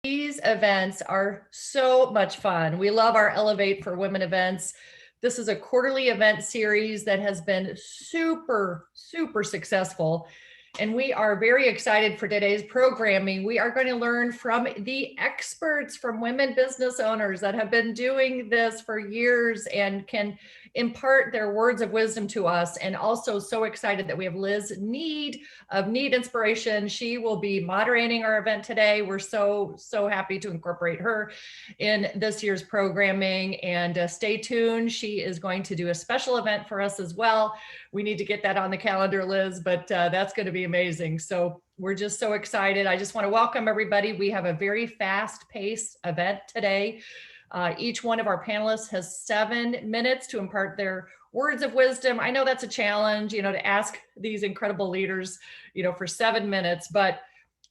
These events are so much fun. We love our Elevate for Women events. This is a quarterly event series that has been super successful. And we are very excited for today's programming. We are going to learn from the experts, from women business owners that have been doing this for years and can impart their words of wisdom to us. And also so excited that we have Liz Need of Need Inspiration. She will be moderating our event today. We're so happy to incorporate her in this year's programming, and stay tuned. She is going to do a special event for us as well. We need to get that on the calendar, Liz, but that's going to be amazing. So we're just so excited. I just want to welcome everybody. We have a very fast-paced event today. Each one of our panelists has 7 minutes to impart their words of wisdom. I know that's a challenge, to ask these incredible leaders, for 7 minutes, but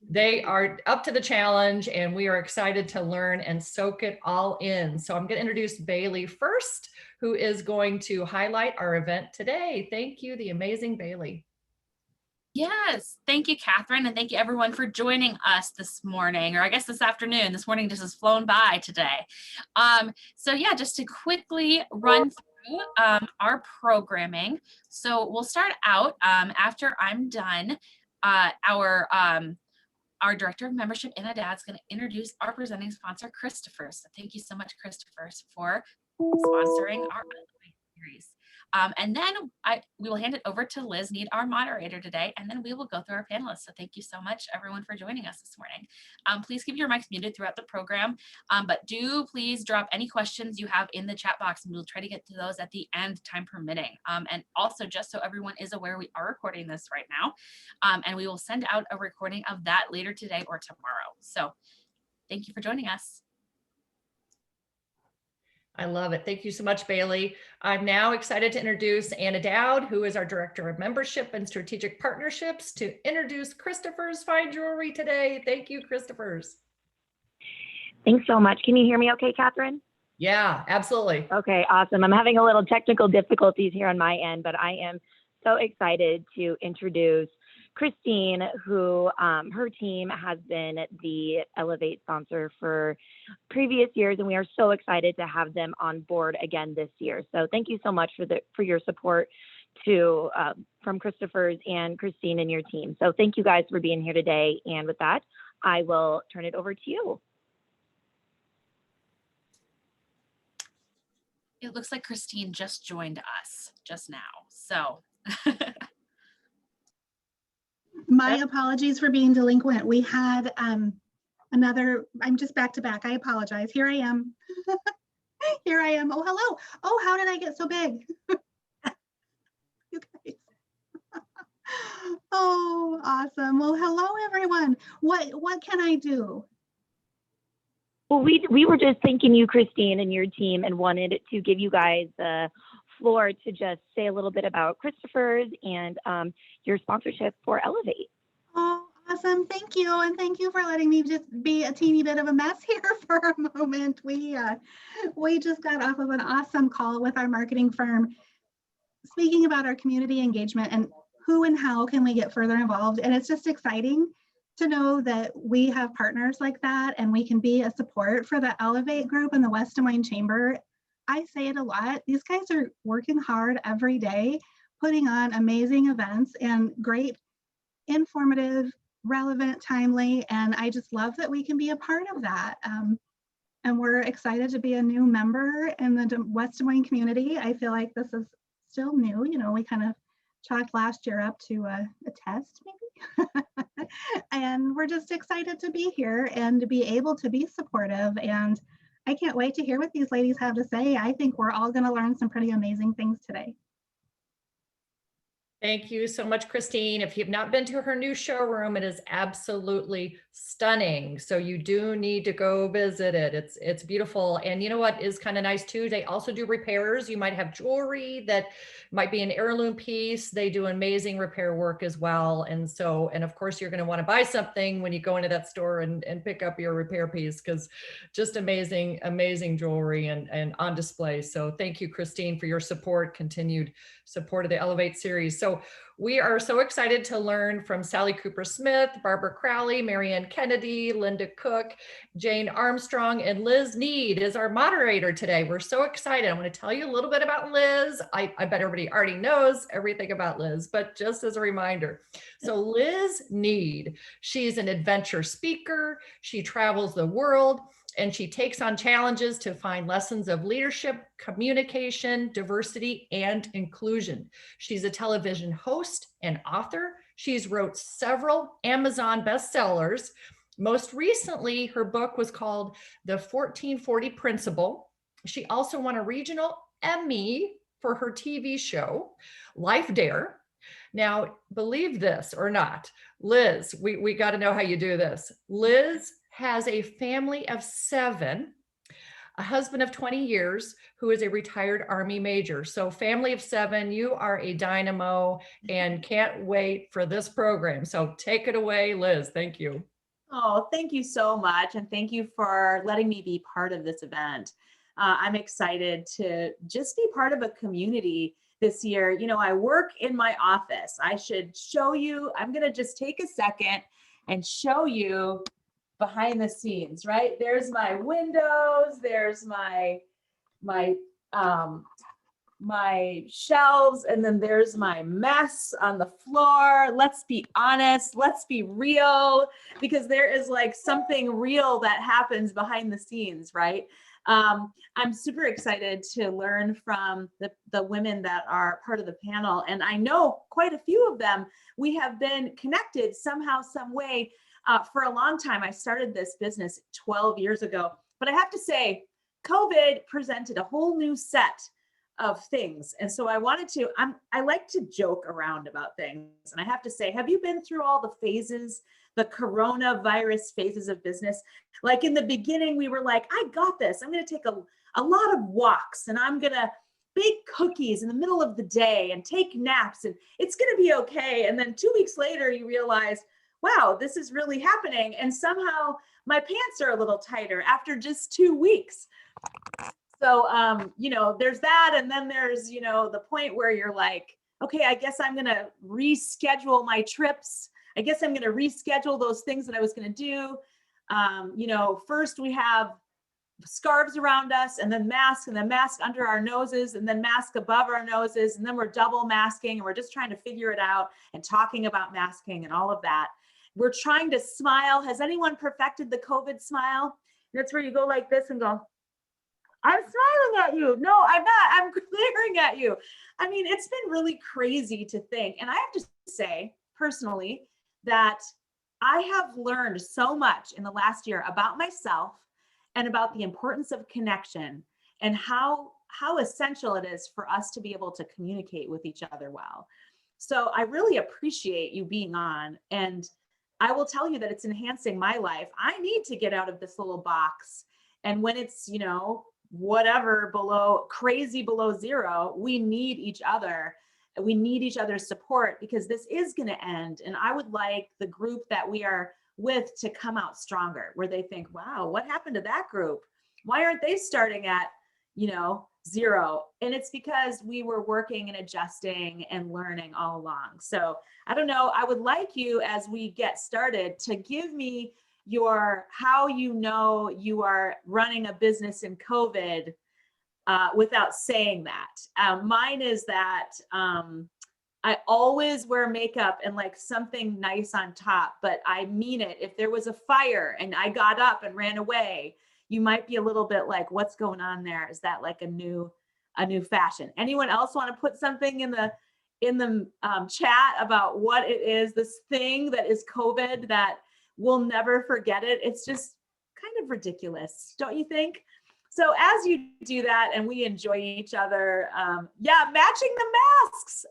they are up to the challenge, and we are excited to learn and soak it all in. So I'm going to introduce Bailey first, who is going to highlight our event today. Thank you, the amazing Bailey. Yes, thank you, Catherine, and thank you everyone for joining us this morning, or I guess this afternoon. This morning just has flown by today. So yeah, just to quickly run through our programming. So we'll start out after I'm done. Our Director of Membership, Anna Dad's going to introduce our presenting sponsor, Christopher. So thank you so much, Christopher, for sponsoring our series. And then we will hand it over to Liz Need, our moderator today, and then we will go through our panelists. So thank you so much, everyone, for joining us this morning. Please keep your mics muted throughout the program, but do please drop any questions you have in the chat box, and we'll try to get to those at the end, time permitting. And also, just so everyone is aware, we are recording this right now, and we will send out a recording of that later today or tomorrow. So thank you for joining us. I love it. Thank you so much, Bailey. I'm now excited to introduce Anna Dowd, who is our Director of Membership and Strategic Partnerships, to introduce Christopher's Fine Jewelry today. Thank you, Christopher's. Thanks so much. Can you hear me okay, Catherine? Yeah, absolutely. Okay, awesome. I'm having a little technical difficulties here on my end, but I am so excited to introduce Christine, who her team has been the Elevate sponsor for previous years, and we are so excited to have them on board again this year. So thank you so much for your support from Christopher's and Christine and your team. So thank you guys for being here today. And with that, I will turn it over to you. It looks like Christine just joined us just now. So my apologies for being delinquent. We had I'm just back to back. I apologize. Here I am. Here I am. Oh, hello. Oh, how did I get so big? You guys. Oh, awesome. Well, hello, everyone. What can I do? Well, we were just thanking you, Christine, and your team, and wanted to give you guys the floor to just say a little bit about Christopher's and your sponsorship for Elevate. Oh, awesome. Thank you. And thank you for letting me just be a teeny bit of a mess here for a moment. We just got off of an awesome call with our marketing firm, speaking about our community engagement and who and how can we get further involved. And it's just exciting to know that we have partners like that and we can be a support for the Elevate group and the West Des Moines Chamber. I say it a lot. These guys are working hard every day, putting on amazing events and great, informative, relevant, timely, and I just love that we can be a part of that. And we're excited to be a new member in the West Des Moines community. I feel like this is still new. We kind of chalked last year up to a test, maybe. And we're just excited to be here and to be able to be supportive. And I can't wait to hear what these ladies have to say. I think we're all going to learn some pretty amazing things today. Thank you so much, Christine. If you've not been to her new showroom, it is absolutely stunning. So you do need to go visit it. It's beautiful. And you know what is kind of nice too? They also do repairs. You might have jewelry that might be an heirloom piece. They do amazing repair work as well. And of course, you're going to want to buy something when you go into that store and pick up your repair piece, because just amazing, amazing jewelry and on display. So thank you, Christine, for your support, continued support of the Elevate series. So We are so excited to learn from Sally Cooper Smith, Barbara Crowley, Marianne Kennedy, Linda Cook, Jayne Armstrong, and Liz Need is our moderator today. We're so excited. I'm going to tell you a little bit about Liz. I bet everybody already knows everything about Liz, but just as a reminder. So Liz Need, she's an adventure speaker. She travels the world and she takes on challenges to find lessons of leadership, communication, diversity, and inclusion. She's a television host and author. She's wrote several Amazon bestsellers. Most recently, her book was called The 1440 Principle. She also won a regional Emmy for her TV show, Life Dare. Now, believe this or not, Liz, we got to know how you do this. Liz has a family of 7, a husband of 20 years who is a retired Army major. So family of 7, you are a dynamo and can't wait for this program. So take it away, Liz. Thank you. Oh, thank you so much. And thank you for letting me be part of this event. I'm excited to just be part of a community this year. You know, I work in my office. I should show you, I'm going to just take a second and show you behind the scenes, right? There's my windows, there's my shelves, and then there's my mess on the floor. Let's be honest, let's be real, because there is like something real that happens behind the scenes, right? I'm super excited to learn from the women that are part of the panel. And I know quite a few of them. We have been connected somehow, some way for a long time. I started this business 12 years ago, but I have to say, COVID presented a whole new set of things. And so I wanted to, I like to joke around about things. And I have to say, have you been through all the phases, the coronavirus phases of business? Like in the beginning, we were like, I got this. I'm going to take a lot of walks and I'm going to bake cookies in the middle of the day and take naps and it's going to be okay. And then 2 weeks later, you realize, wow, this is really happening. And somehow my pants are a little tighter after just 2 weeks. So, you know, there's that. And then there's, you know, the point where you're like, okay, I guess I'm going to reschedule my trips. I guess I'm going to reschedule those things that I was going to do. You know, first we have scarves around us and then mask under our noses and then mask above our noses. And then we're double masking and we're just trying to figure it out and talking about masking and all of that. We're trying to smile. Has anyone perfected the COVID smile? That's where you go like this and go, I'm smiling at you. No, I'm not. I'm glaring at you. I mean, it's been really crazy to think. And I have to say personally that I have learned so much in the last year about myself and about the importance of connection and how essential it is for us to be able to communicate with each other well. So I really appreciate you being on. And I will tell you that it's enhancing my life. I need to get out of this little box. And when it's, you know, whatever crazy below zero, we need each other. We need each other's support because this is going to end. And I would like the group that we are with to come out stronger, where they think, wow, what happened to that group? Why aren't they starting at, you know, 0? And it's because we were working and adjusting and learning all along. So I don't know, I would like you, as we get started, to give me how you know you are running a business in COVID without saying that. Mine is that I always wear makeup and like something nice on top, but I mean it. If there was a fire and I got up and ran away, you might be a little bit like, what's going on there? Is that like a new fashion? Anyone else want to put something in the chat about what it is, this thing that is COVID that we'll never forget it? It's just kind of ridiculous, don't you think? So as you do that and we enjoy each other, yeah, matching the masks.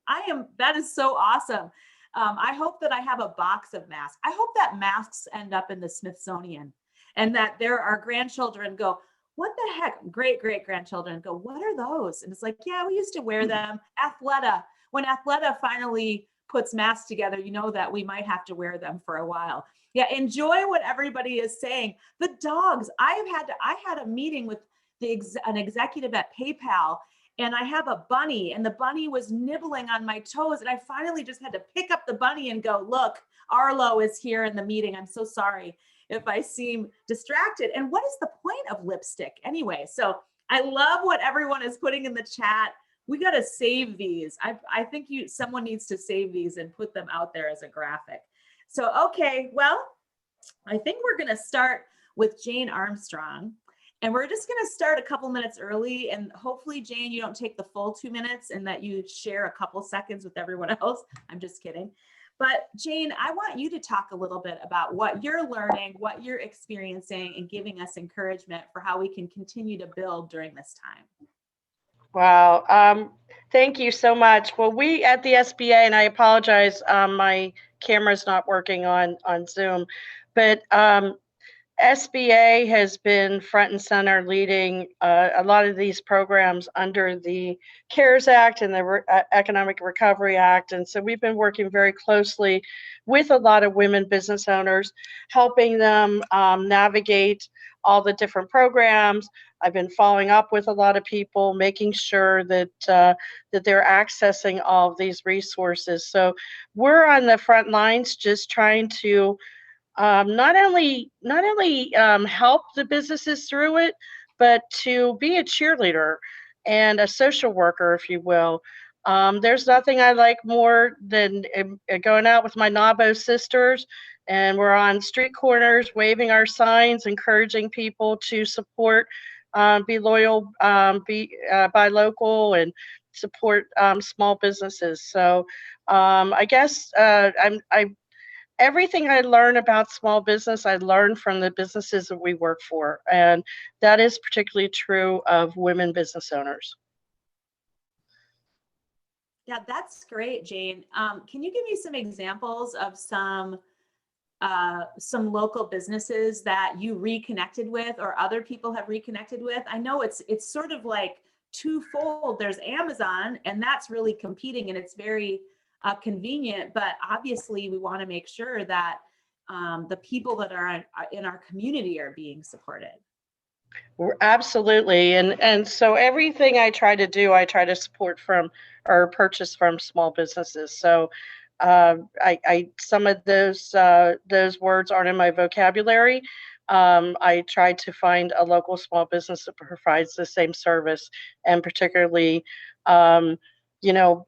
I am, that is so awesome. I hope that I have a box of masks. I hope that masks end up in the Smithsonian and that our grandchildren go, what the heck? Great grandchildren go, what are those? And it's like, yeah, we used to wear them. Athleta, when Athleta finally puts masks together, you know that we might have to wear them for a while. Yeah, enjoy what everybody is saying. The dogs, I had a meeting with an executive at PayPal, and I have a bunny, and the bunny was nibbling on my toes, and I finally just had to pick up the bunny and go, look, Arlo is here in the meeting. I'm so sorry if I seem distracted. And what is the point of lipstick anyway? So I love what everyone is putting in the chat. We got to save these. I think someone needs to save these and put them out there as a graphic. So, okay, well, I think we're going to start with Jayne Armstrong. And we're just going to start a couple minutes early. And hopefully, Jayne, you don't take the full 2 minutes and that you share a couple seconds with everyone else. I'm just kidding. But Jayne, I want you to talk a little bit about what you're learning, what you're experiencing, and giving us encouragement for how we can continue to build during this time. Wow. Thank you so much. Well, we at the SBA, and I apologize, my camera's not working on Zoom, but SBA has been front and center leading a lot of these programs under the CARES Act and the Economic Recovery Act. And so we've been working very closely with a lot of women business owners, helping them navigate all the different programs. I've been following up with a lot of people, making sure that that they're accessing all of these resources. So we're on the front lines, just trying to not only help the businesses through it, but to be a cheerleader and a social worker, if you will. There's nothing I like more than going out with my NABO sisters, and we're on street corners, waving our signs, encouraging people to support, be loyal, buy local, and support small businesses. So I guess everything I learn about small business, I learn from the businesses that we work for. And that is particularly true of women business owners. Yeah, that's great, Jayne. Can you give me some examples of some local businesses that you reconnected with or other people have reconnected with? I know it's sort of like twofold. There's Amazon, and that's really competing, and it's very convenient, but obviously we want to make sure that the people that are in our community are being supported. Absolutely. And so everything I try to do, I try to support from or purchase from small businesses. So I some of those words aren't in my vocabulary. I try to find a local small business that provides the same service, and particularly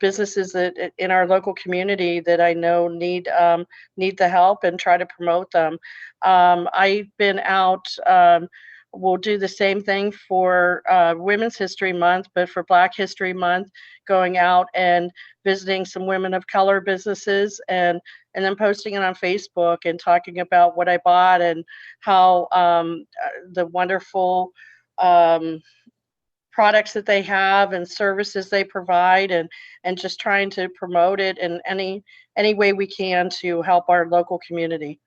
businesses that in our local community that I know need the help, and try to promote them. I've been out. We'll do the same thing for Women's History Month, but for Black History Month, going out and visiting some women of color businesses, and then posting it on Facebook and talking about what I bought and how the wonderful products that they have and services they provide, and just trying to promote it in any way we can to help our local community.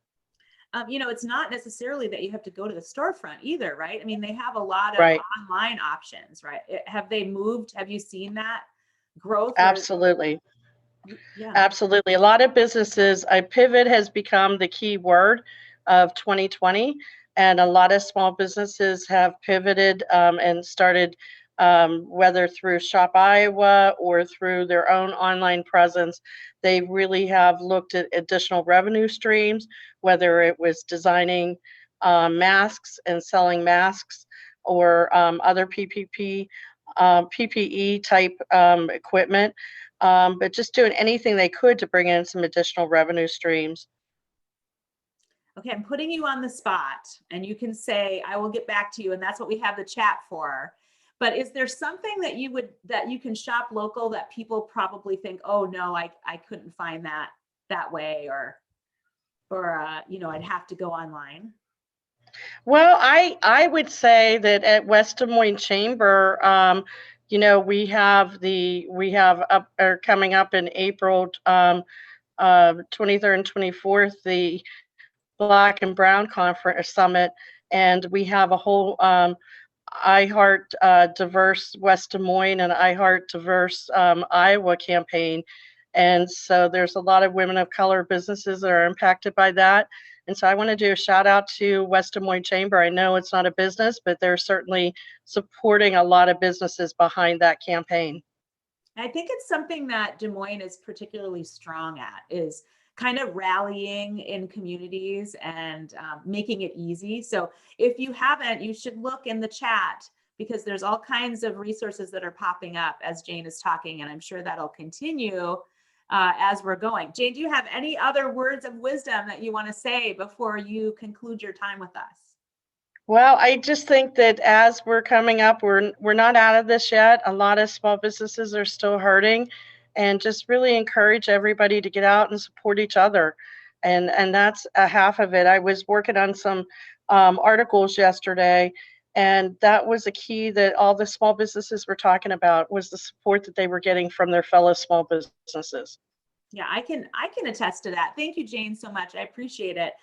It's not necessarily that you have to go to the storefront either, right? I mean, they have a lot of Right. online options, right? Have they moved? Have you seen that growth? Absolutely. Yeah. Absolutely. A lot of businesses, pivot has become the key word of 2020. And a lot of small businesses have pivoted and started, whether through Shop Iowa or through their own online presence. They really have looked at additional revenue streams, whether it was designing masks and selling masks, or other PPE type equipment, but just doing anything they could to bring in some additional revenue streams. Okay, I'm putting you on the spot, and you can say, I will get back to you, and that's what we have the chat for. But is there something that you can shop local that people probably think, oh no, I couldn't find that way, or I'd have to go online? Well, I would say that at West Des Moines Chamber, we have coming up in April 23rd and 24th, the Black and Brown Conference Summit, and we have a whole I Heart Diverse West Des Moines and I Heart Diverse Iowa campaign. And so there's a lot of women of color businesses that are impacted by that. And so I want to do a shout out to West Des Moines Chamber. I know it's not a business, but they're certainly supporting a lot of businesses behind that campaign. I think it's something that Des Moines is particularly strong at, is kind of rallying in communities and making it easy. So if you haven't, you should look in the chat, because there's all kinds of resources that are popping up as Jayne is talking, and I'm sure that'll continue as we're going. Jayne, do you have any other words of wisdom that you want to say before you conclude your time with us? Well, I just think that as we're coming up, we're not out of this yet. A lot of small businesses are still hurting, and just really encourage everybody to get out and support each other. And that's a half of it. I was working on some articles yesterday, and that was a key that all the small businesses were talking about, was the support that they were getting from their fellow small businesses. Yeah, I can attest to that. Thank you, Jayne, so much. I appreciate it.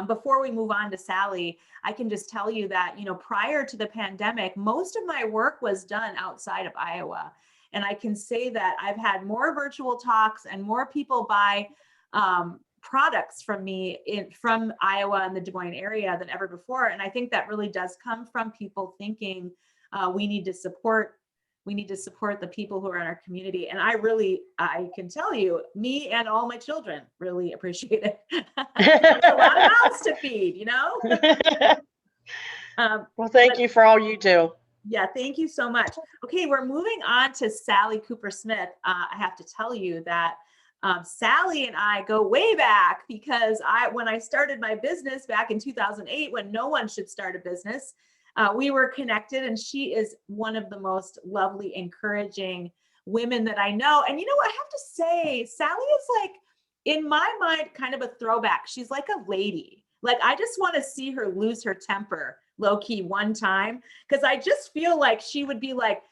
Before we move on to Sally, I can just tell you that, prior to the pandemic, most of my work was done outside of Iowa. And I can say that I've had more virtual talks and more people buy products from me from Iowa and the Des Moines area than ever before. And I think that really does come from people thinking we need to support the people who are in our community. And I can tell you, me and all my children really appreciate it. There's a lot of mouths to feed, Well, thank you for all you do. Yeah, thank you so much. Okay, we're moving on to Sally Cooper-Smith. I have to tell you that Sally and I go way back, because when I started my business back in 2008, when no one should start a business, we were connected, and she is one of the most lovely, encouraging women that I know. And I have to say, Sally is, like, in my mind, kind of a throwback. She's like a lady. Like, I just want to see her lose her temper low key one time, because I just feel like she would be like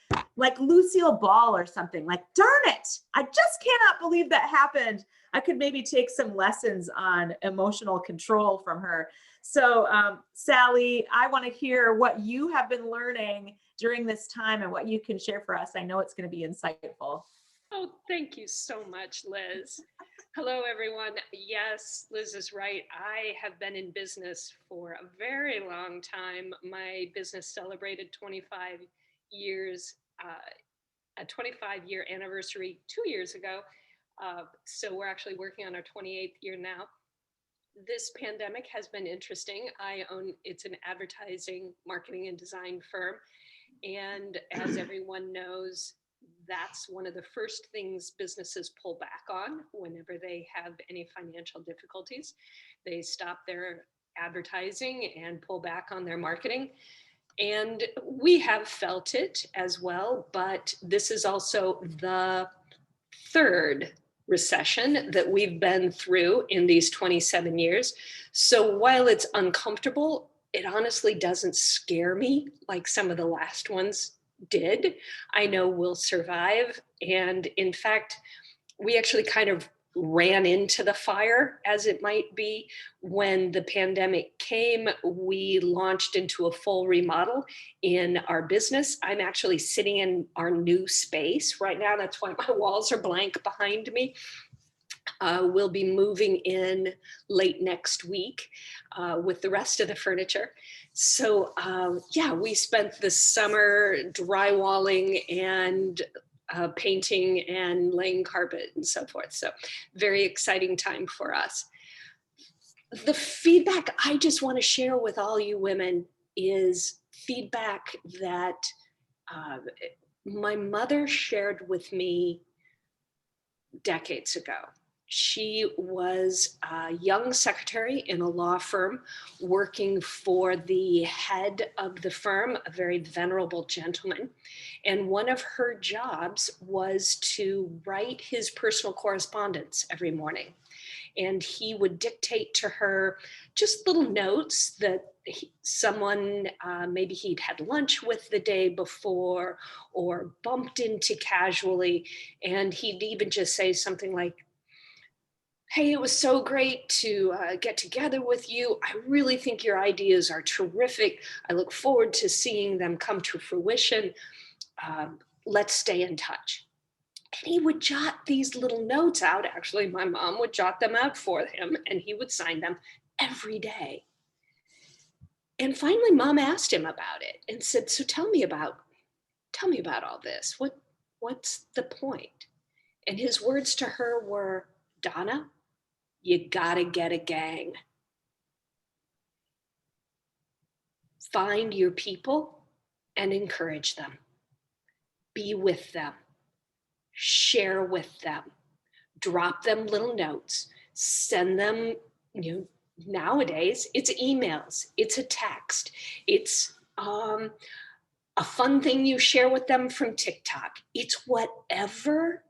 Lucille Ball or something. Like, darn it, I just cannot believe that happened. I could maybe take some lessons on emotional control from her. So Sally, I want to hear what you have been learning during this time and what you can share for us. I know it's going to be insightful. Oh, thank you so much, Liz. Hello, everyone. Yes, Liz is right. I have been in business for a very long time. My business celebrated 25 years, a 25-year anniversary 2 years ago. So we're actually working on our 28th year now. This pandemic has been interesting. It's an advertising, marketing, and design firm. And as everyone knows, that's one of the first things businesses pull back on whenever they have any financial difficulties. They stop their advertising and pull back on their marketing. And we have felt it as well, but this is also the third recession that we've been through in these 27 years. So while it's uncomfortable, it honestly doesn't scare me like some of the last ones did. I know we'll survive. And in fact, we actually kind of ran into the fire, as it might be. When the pandemic came, we launched into a full remodel in our business. I'm actually sitting in our new space right now. That's why my walls are blank behind me. We'll be moving in late next week with the rest of the furniture. So yeah, we spent the summer drywalling and painting and laying carpet and so forth. So very exciting time for us. The feedback I just want to share with all you women is feedback that my mother shared with me decades ago. She was a young secretary in a law firm working for the head of the firm, a very venerable gentleman. And one of her jobs was to write his personal correspondence every morning. And he would dictate to her just little notes that someone, maybe he'd had lunch with the day before or bumped into casually. And he'd even just say something like, "Hey, it was so great to get together with you. I really think your ideas are terrific. I look forward to seeing them come to fruition. Let's stay in touch." And he would jot these little notes out. Actually, my mom would jot them out for him and he would sign them. every day. And finally, Mom asked him about it and said, so tell me about all this. What's the point? And his words to her were, Donna, you gotta get a gang. Find your people and encourage them. Be with them. Share with them. Drop them little notes. Send them, nowadays it's emails, it's a text, it's a fun thing you share with them from TikTok. It's whatever,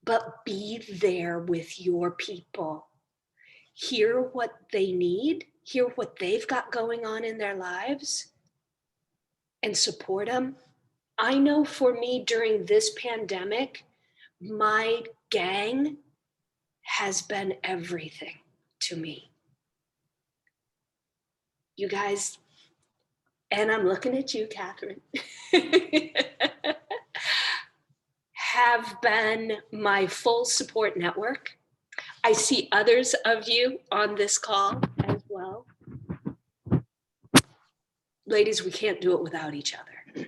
but be there with your people. Hear what they need, hear what they've got going on in their lives, and support them. I know for me during this pandemic, my gang has been everything to me. You guys, and I'm looking at you, Catherine, have been my full support network. I see others of you on this call as well. Ladies, we can't do it without each other.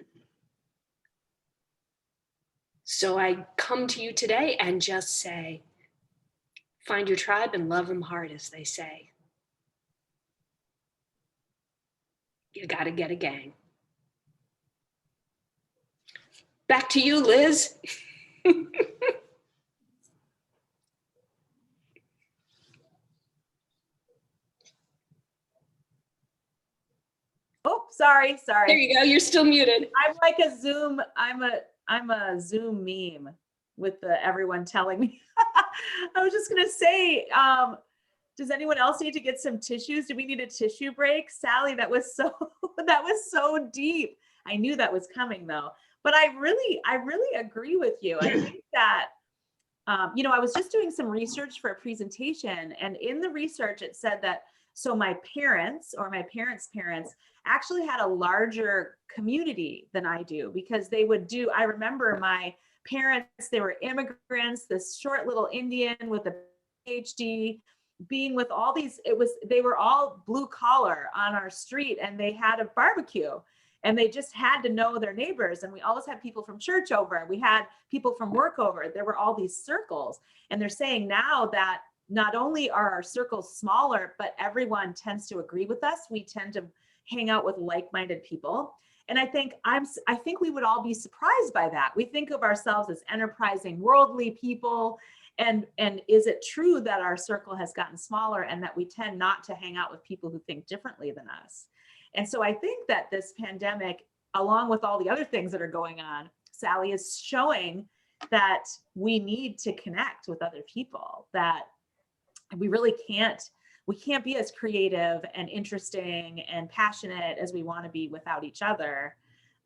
So I come to you today and just say, find your tribe and love them hard, as they say. You got to get a gang. Back to you, Liz. Oh, sorry. There you go. You're still muted. I'm like a Zoom. I'm a Zoom meme with the everyone telling me. I was just gonna say, does anyone else need to get some tissues? Do we need a tissue break? Sally, that was so deep. I knew that was coming though. But I really agree with you. I think that, I was just doing some research for a presentation, and in the research it said that, so my parents or my parents' parents actually had a larger community than I do, because they would do, I remember my parents, they were immigrants, this short little Indian with a PhD, being with all these, they were all blue collar on our street, and they had a barbecue, and they just had to know their neighbors. And we always had people from church over, we had people from work over. There were all these circles. And they're saying now that not only are our circles smaller, but everyone tends to agree with us. We tend to hang out with like-minded people. And I think we would all be surprised by that. We think of ourselves as enterprising, worldly people. And is it true that our circle has gotten smaller and that we tend not to hang out with people who think differently than us? And so I think that this pandemic, along with all the other things that are going on, Sally, is showing that we need to connect with other people, that we really can't be as creative and interesting and passionate as we want to be without each other.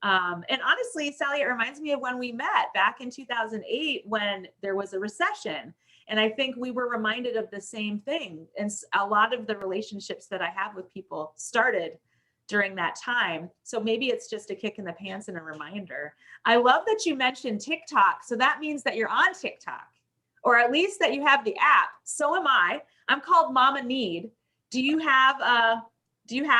And honestly, Sally, it reminds me of when we met back in 2008, when there was a recession. And I think we were reminded of the same thing. And a lot of the relationships that I have with people started during that time. So maybe it's just a kick in the pants and a reminder. I love that you mentioned TikTok. So that means that you're on TikTok, or at least that you have the app. So am I. I'm called Mama Need. Do you have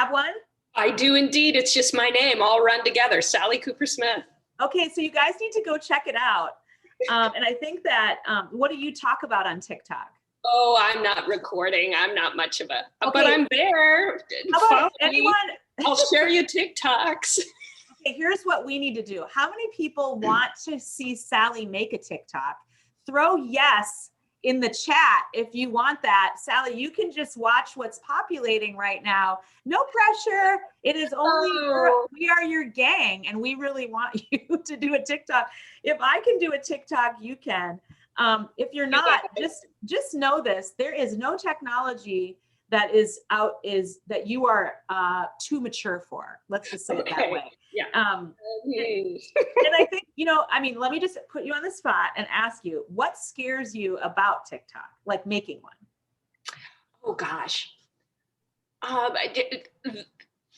one? I do indeed. It's just my name all run together, Sally Cooper Smith. Okay, so you guys need to go check it out. And I think that, what do you talk about on TikTok? Oh, I'm not recording. I'm not much of a, okay. But I'm there. How about anyone? I'll share you TikToks. Okay, here's what we need to do. How many people want to see Sally make a TikTok? Throw yes in the chat if you want that. Sally, you can just watch what's populating right now. No pressure. It is only, we are your gang, and we really want you to do a TikTok. If I can do a TikTok, you can. If you're not, just know this, there is no technology that that you are too mature for. Let's just say it that way. Yeah. And I think, let me just put you on the spot and ask you, what scares you about TikTok, like making one? Oh gosh.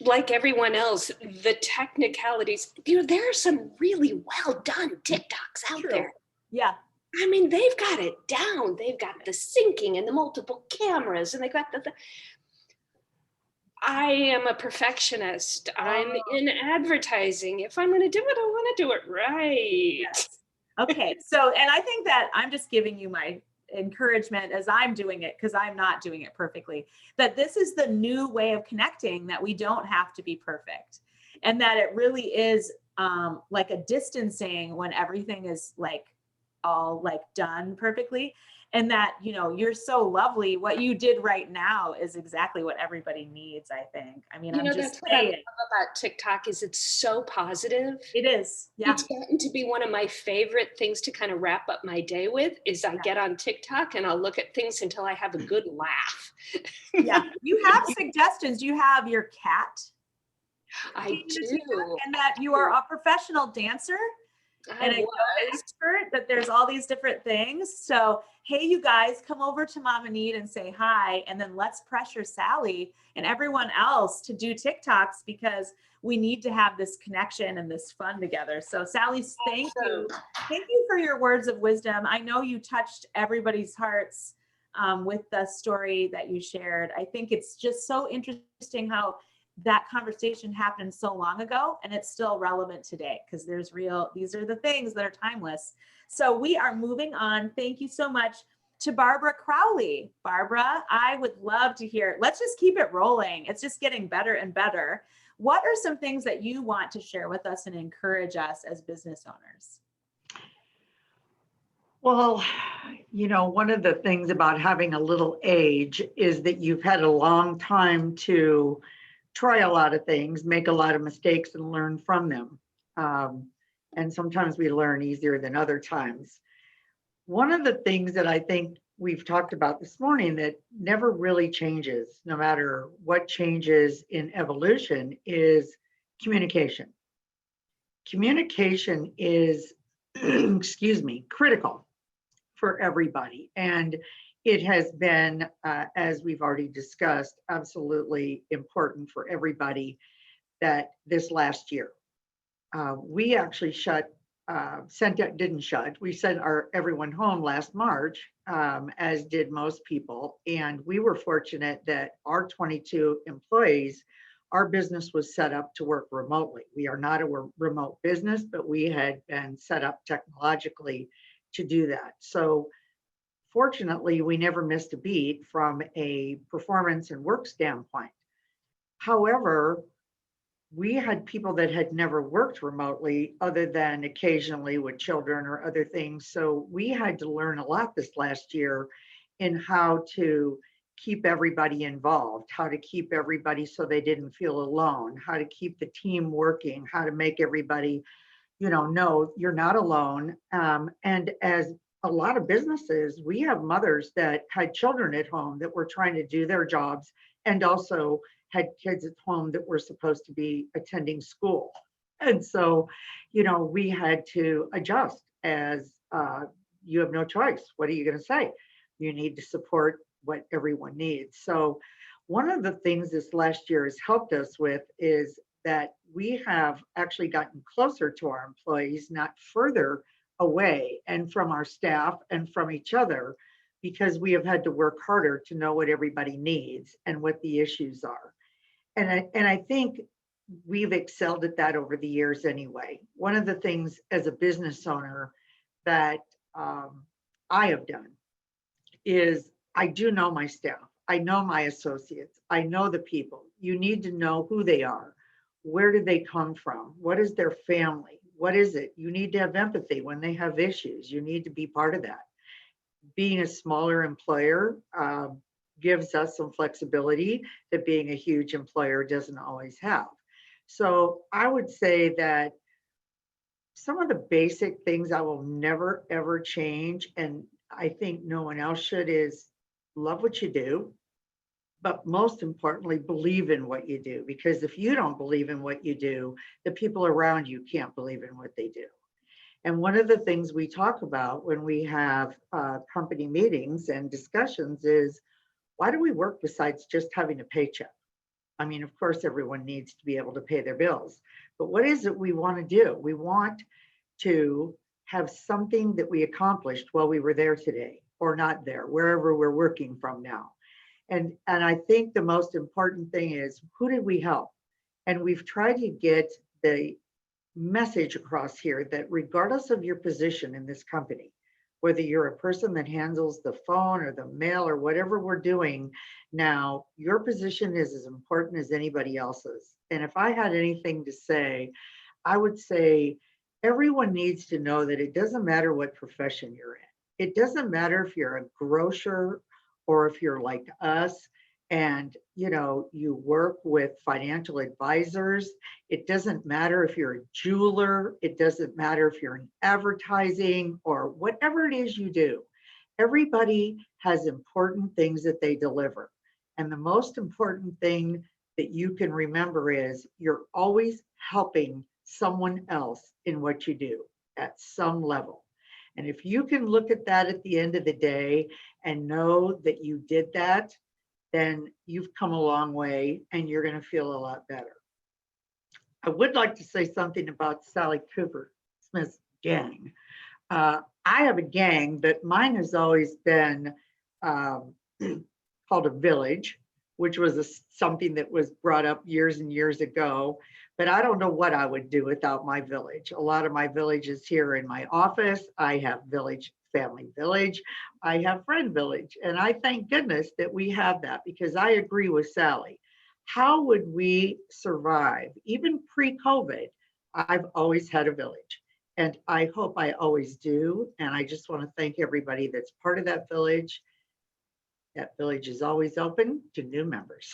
Like everyone else, the technicalities, there are some really well done TikToks out there. Yeah. I mean, they've got it down. They've got the syncing and the multiple cameras, and they've got I am a perfectionist. I'm in advertising. If I'm going to do it, I want to do it right. Yes. Okay. So, and I think that I'm just giving you my encouragement as I'm doing it, because I'm not doing it perfectly, that this is the new way of connecting, that we don't have to be perfect. And that it really is like a distancing when everything is like all like done perfectly. And that, you know, you're so lovely. What you did right now is exactly what everybody needs, I think. I mean, You I'm know, just that's what I love saying. about TikTok is it's so positive. It is. Yeah. It's gotten to be one of my favorite things to kind of wrap up my day with is I get on TikTok and I'll look at things until I have a good laugh. Yeah. You have suggestions. You have your cat. I Into do. TikTok, and that you are a professional dancer and a yoga expert, that there's all these different things. So, hey, you guys, come over to Mama Need and say hi, and then let's pressure Sally and everyone else to do TikToks, because we need to have this connection and this fun together. So Sally, thank you. Thank you for your words of wisdom. I know you touched everybody's hearts with the story that you shared. I think it's just so interesting how that conversation happened so long ago and it's still relevant today, because these are the things that are timeless. So we are moving on. Thank you so much to Barbara Crowley. Barbara, I would love to hear, let's just keep it rolling. It's just getting better and better. What are some things that you want to share with us and encourage us as business owners? Well, you know, one of the things about having a little age is that you've had a long time to try a lot of things, make a lot of mistakes, and learn from them. And sometimes we learn easier than other times. One of the things that I think we've talked about this morning that never really changes, no matter what changes in evolution, is communication. Communication is, excuse me, critical for everybody. And it has been, as we've already discussed, absolutely important for everybody that this last year. We actually we sent everyone home last March, as did most people. And we were fortunate that our 22 employees, our business was set up to work remotely. We are not a remote business, but we had been set up technologically to do that. So fortunately, we never missed a beat from a performance and work standpoint. However, we had people that had never worked remotely other than occasionally with children or other things. So we had to learn a lot this last year in how to keep everybody involved, how to keep everybody so they didn't feel alone, how to keep the team working, how to make everybody, know you're not alone. And as a lot of businesses, we have mothers that had children at home that were trying to do their jobs and also had kids at home that were supposed to be attending school. And so, we had to adjust as you have no choice. What are you going to say? You need to support what everyone needs. So one of the things this last year has helped us with is that we have actually gotten closer to our employees, not further away, and from our staff and from each other, because we have had to work harder to know what everybody needs and what the issues are. And I think we've excelled at that over the years anyway. One of the things as a business owner that I have done is I do know my staff. I know my associates. I know the people. You need to know who they are. Where did they come from? What is their family? What is it? You need to have empathy when they have issues. You need to be part of that. Being a smaller employer gives us some flexibility that being a huge employer doesn't always have. So I would say that some of the basic things I will never, ever change, and I think no one else should, is love what you do, but most importantly, believe in what you do. Because if you don't believe in what you do, the people around you can't believe in what they do. And one of the things we talk about when we have company meetings and discussions is, why do we work besides just having a paycheck? I mean, of course, everyone needs to be able to pay their bills, but what is it we want to do? We want to have something that we accomplished while we were there today or not there, wherever we're working from now. And I think the most important thing is, who did we help? And we've tried to get the message across here that regardless of your position in this company, whether you're a person that handles the phone or the mail or whatever we're doing now, your position is as important as anybody else's. And if I had anything to say, I would say everyone needs to know that it doesn't matter what profession you're in. It doesn't matter if you're a grocer or if you're like us and you work with financial advisors. It doesn't matter if you're a jeweler. It doesn't matter if you're in advertising or whatever it is you do. Everybody has important things that they deliver. And the most important thing that you can remember is you're always helping someone else in what you do at some level. And if you can look at that at the end of the day and know that you did that, then you've come a long way and you're going to feel a lot better. I would like to say something about Sally Cooper Smith's gang. I have a gang, but mine has always been called a village, which was something that was brought up years and years ago. But I don't know what I would do without my village. A lot of my villages here in my office, I have village, family village, I have friend village. And I thank goodness that we have that, because I agree with Sally. How would we survive? Even pre-COVID, I've always had a village. And I hope I always do. And I just want to thank everybody that's part of that village. That village is always open to new members.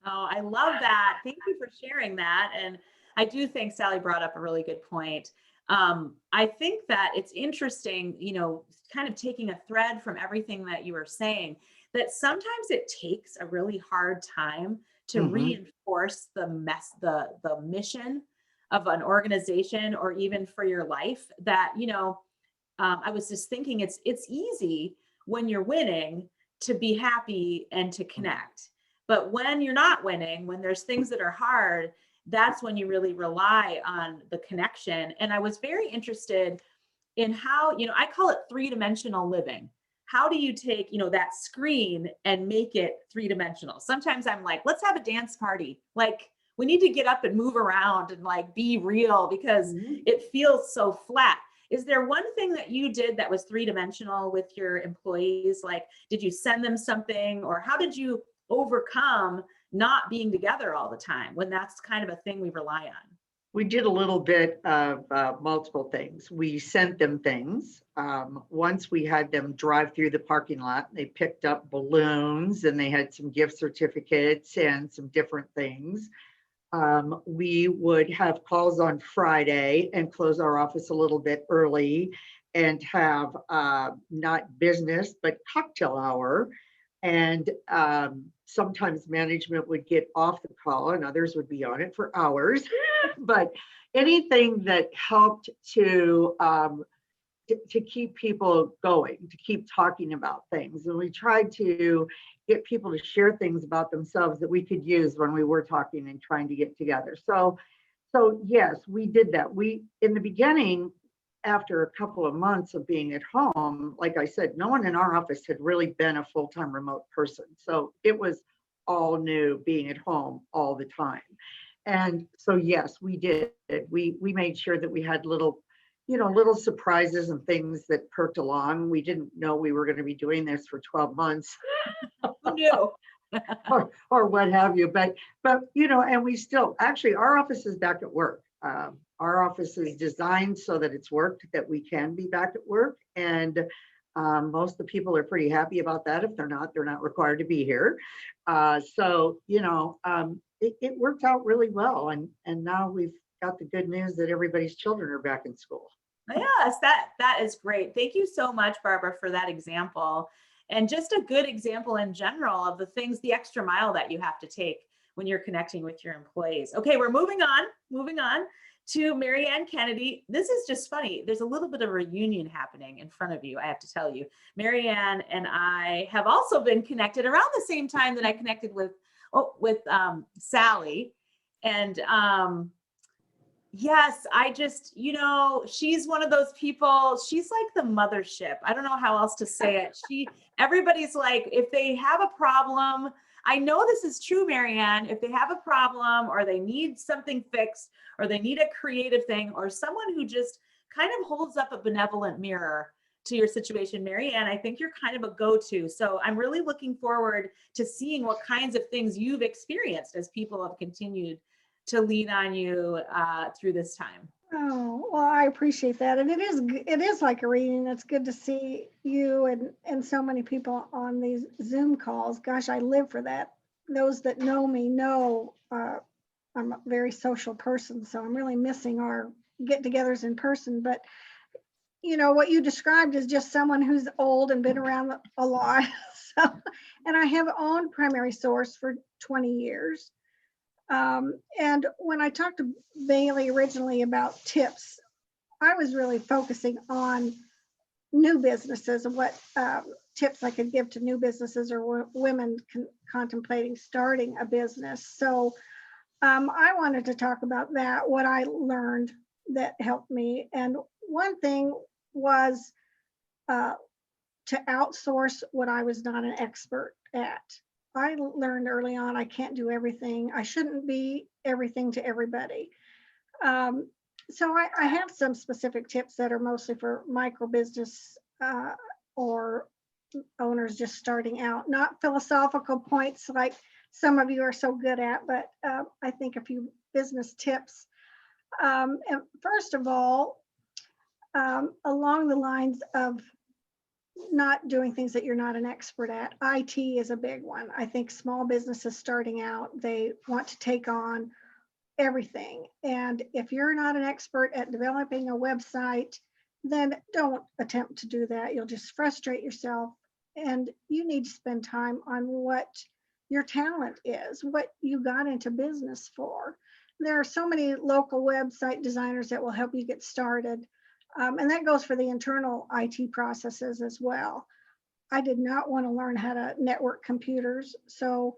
Oh, I love that. Thank you for sharing that. And I do think Sally brought up a really good point. I think that it's interesting, kind of taking a thread from everything that you were saying, that sometimes it takes a really hard time to reinforce the mission of an organization, or even for your life, that, I was just thinking it's easy when you're winning to be happy and to connect. But when you're not winning, when there's things that are hard, that's when you really rely on the connection. And I was very interested in how, I call it 3-dimensional living. How do you take, that screen and make it 3-dimensional? Sometimes I'm like, let's have a dance party. Like, we need to get up and move around and like be real, because it feels so flat. Is there one thing that you did that was 3-dimensional with your employees? Like, did you send them something, or how did you overcome not being together all the time when that's kind of a thing we rely on? We did a little bit of multiple things. We sent them things. Once we had them drive through the parking lot, they picked up balloons and they had some gift certificates and some different things. We would have calls on Friday and close our office a little bit early and have not business, but cocktail hour. And sometimes management would get off the call and others would be on it for hours. But anything that helped to keep people going, to keep talking about things. And we tried to get people to share things about themselves that we could use when we were talking and trying to get together. So yes, we did that. We, in the beginning, after a couple of months of being at home, like I said, no one in our office had really been a full-time remote person. So it was all new being at home all the time. And so, yes, we did. We made sure that we had little surprises and things that perked along. We didn't know we were going to be doing this for 12 months. Who knew? or what have you. But, and we still, actually, our office is back at work. Our office is designed so that it's worked, that we can be back at work. And most of the people are pretty happy about that. If they're not required to be here. It worked out really well. And now we've got the good news that everybody's children are back in school. Yes, that is great. Thank you so much, Barbara, for that example. And just a good example in general of the things, the extra mile that you have to take when you're connecting with your employees. Okay, we're moving on to Mary Ann Kennedy. This is just funny. There's a little bit of a reunion happening in front of you, I have to tell you. Mary Ann and I have also been connected around the same time that I connected with Sally. And Yes, I just, she's one of those people, she's like the mothership. I don't know how else to say it. Everybody's like, if they have a problem, I know this is true, Marianne, if they have a problem or they need something fixed or they need a creative thing or someone who just kind of holds up a benevolent mirror to your situation, Marianne, I think you're kind of a go-to. So I'm really looking forward to seeing what kinds of things you've experienced as people have continued to lean on you through this time. Oh, well, I appreciate that. And it is like a reading. It's good to see you and so many people on these Zoom calls. Gosh, I live for that. Those that know me know I'm a very social person, so I'm really missing our get-togethers in person. But what you described is just someone who's old and been around a lot. So, and I have owned Primary Source for 20 years. And when I talked to Bailey originally about tips, I was really focusing on new businesses and what tips I could give to new businesses or women contemplating starting a business. So I wanted to talk about that, what I learned that helped me. And one thing was to outsource what I was not an expert at. I learned early on I can't do everything. I shouldn't be everything to everybody. So I have some specific tips that are mostly for micro business or owners just starting out. Not philosophical points like some of you are so good at, but I think a few business tips. And first of all, along the lines of not doing things that you're not an expert at. IT is a big one. I think small businesses starting out, they want to take on everything. And if you're not an expert at developing a website, then don't attempt to do that. You'll just frustrate yourself. And you need to spend time on what your talent is, what you got into business for. There are so many local website designers that will help you get started. And that goes for the internal IT processes as well. I did not want to learn how to network computers. So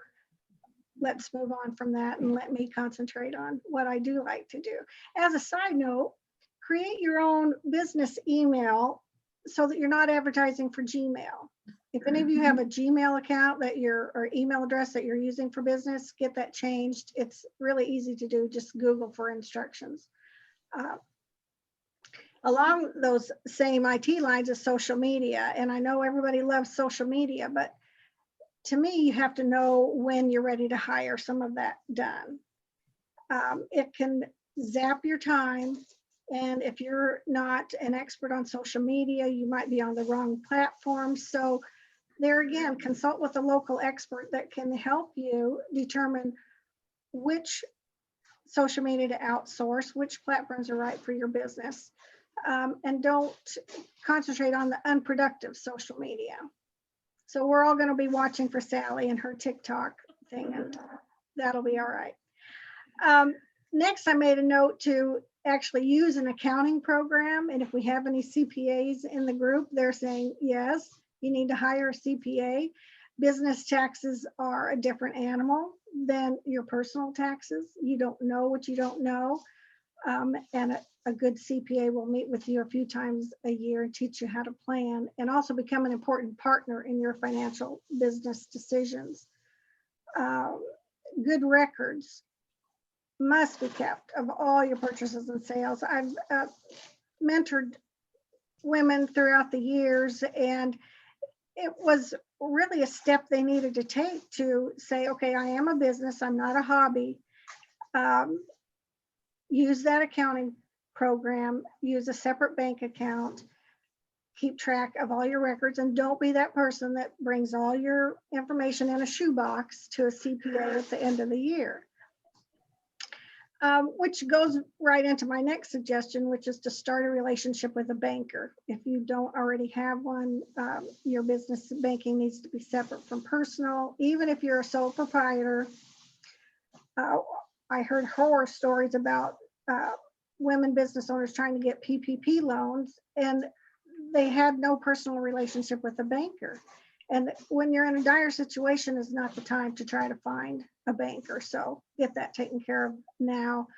let's move on from that and let me concentrate on what I do like to do. As a side note, create your own business email so that you're not advertising for Gmail. If any of you have a Gmail account or email address that you're using for business, get that changed. It's really easy to do. Just Google for instructions. Along those same IT lines is social media. And I know everybody loves social media, but to me, you have to know when you're ready to hire some of that done. It can zap your time. And if you're not an expert on social media, you might be on the wrong platform. So there again, consult with a local expert that can help you determine which social media to outsource, which platforms are right for your business. And don't concentrate on the unproductive social media. So we're all going to be watching for Sally and her TikTok thing, and that'll be all right. Next, I made a note to actually use an accounting program. And if we have any CPAs in the group, they're saying, yes, you need to hire a CPA. Business taxes are a different animal than your personal taxes. You don't know what you don't know. And a good CPA will meet with you a few times a year and teach you how to plan and also become an important partner in your financial business decisions. Good records must be kept of all your purchases and sales. I've mentored women throughout the years, and it was really a step they needed to take to say, okay, I am a business, I'm not a hobby. Use that accounting program, use a separate bank account, keep track of all your records, and don't be that person that brings all your information in a shoebox to a CPA at the end of the year. Which goes right into my next suggestion, which is to start a relationship with a banker. If you don't already have one, your business banking needs to be separate from personal. Even if you're a sole proprietor, I heard horror stories about women business owners trying to get PPP loans, and they had no personal relationship with a banker. And when you're in a dire situation is not the time to try to find a banker. So get that taken care of now.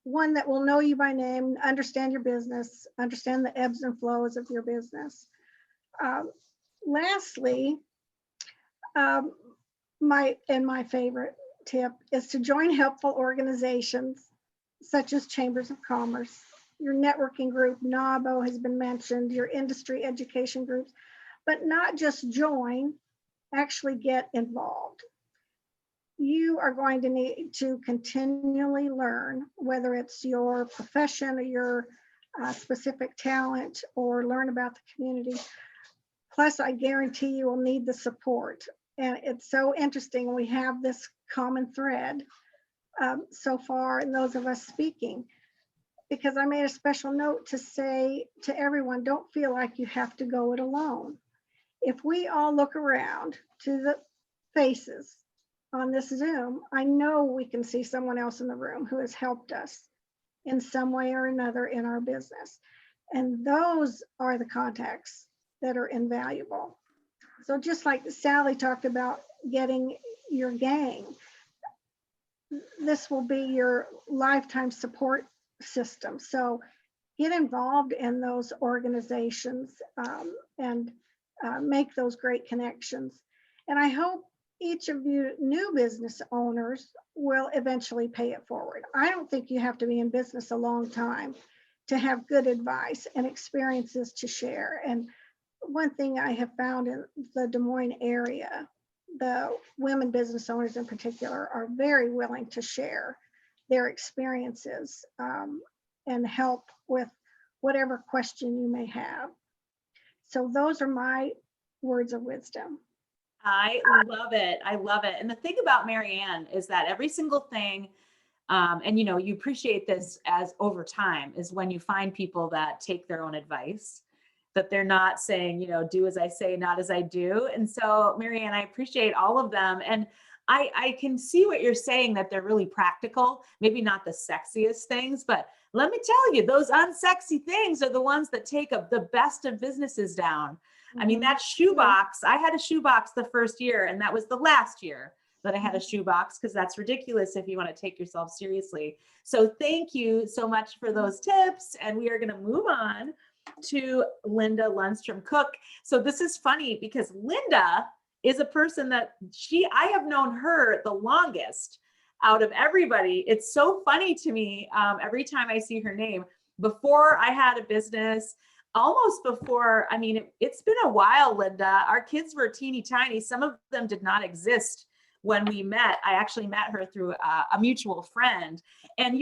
one that will know you by name, understand your business, understand the ebbs and flows of your business. Lastly, my favorite tip is to join helpful organizations such as chambers of commerce, your networking group, NABO has been mentioned, your industry education groups, but not just join, actually get involved. You are going to need to continually learn, whether it's your profession or your specific talent, or learn about the community. Plus, I guarantee you will need the support. And it's so interesting. We have this common thread so far in those of us speaking, because I made a special note to say to everyone, don't feel like you have to go it alone. If we all look around to the faces on this Zoom, I know we can see someone else in the room who has helped us in some way or another in our business. And those are the contacts that are invaluable. So just like Sally talked about getting your gang, this will be your lifetime support system. So get involved in those organizations and make those great connections. And I hope each of you new business owners will eventually pay it forward. I don't think you have to be in business a long time to have good advice and experiences to share. And one thing I have found in the Des Moines area, the women business owners in particular are very willing to share their experiences and help with whatever question you may have. So those are my words of wisdom. I love it. I love it. And the thing about Marianne is that every single thing, and you appreciate this as over time, is when you find people that take their own advice, that they're not saying, do as I say, not as I do. And so Marianne, I appreciate all of them. And I can see what you're saying, that they're really practical, maybe not the sexiest things, but let me tell you, those unsexy things are the ones that take up the best of businesses down. I mean, that shoebox, I had a shoebox the first year, and that was the last year that I had a shoebox, because that's ridiculous if you want to take yourself seriously. So thank you so much for those tips. And we are going to move on to Linda Lundstrom Cook. So this is funny because Linda is a person that I have known her the longest out of everybody. It's so funny to me every time I see her name. Before I had a business, almost before, it's been a while, Linda. Our kids were teeny tiny. Some of them did not exist when we met. I actually met her through a mutual friend. And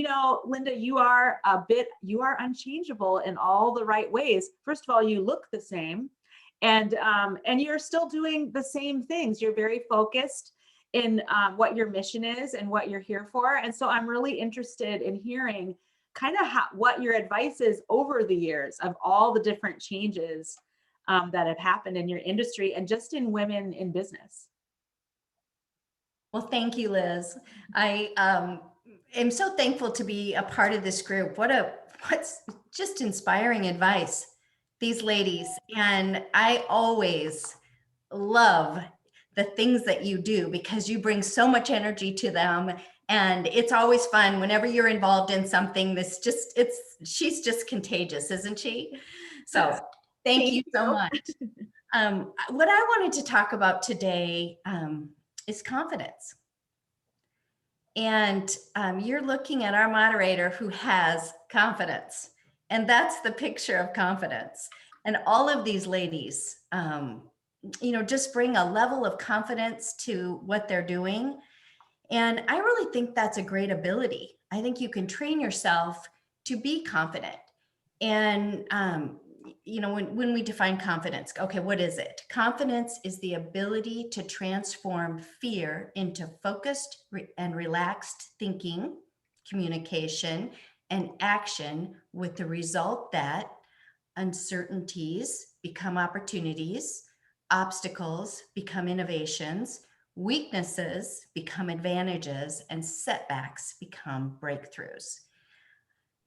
Linda, you are unchangeable in all the right ways. First of all, you look the same, and you're still doing the same things. You're very focused in what your mission is and what you're here for. And so I'm really interested in hearing kind of what your advice is over the years of all the different changes that have happened in your industry and just in women in business. Well, thank you, Liz. I am so thankful to be a part of this group. What's just inspiring advice, these ladies. And I always love the things that you do because you bring so much energy to them. And it's always fun whenever you're involved in something. She's just contagious, isn't she? So thank you so much. What I wanted to talk about today is confidence. And you're looking at our moderator who has confidence. And that's the picture of confidence. And all of these ladies, just bring a level of confidence to what they're doing. And I really think that's a great ability. I think you can train yourself to be confident. And, when we define confidence, okay, what is it? Confidence is the ability to transform fear into focused and relaxed thinking, communication, and action, with the result that uncertainties become opportunities, obstacles become innovations, weaknesses become advantages, and setbacks become breakthroughs.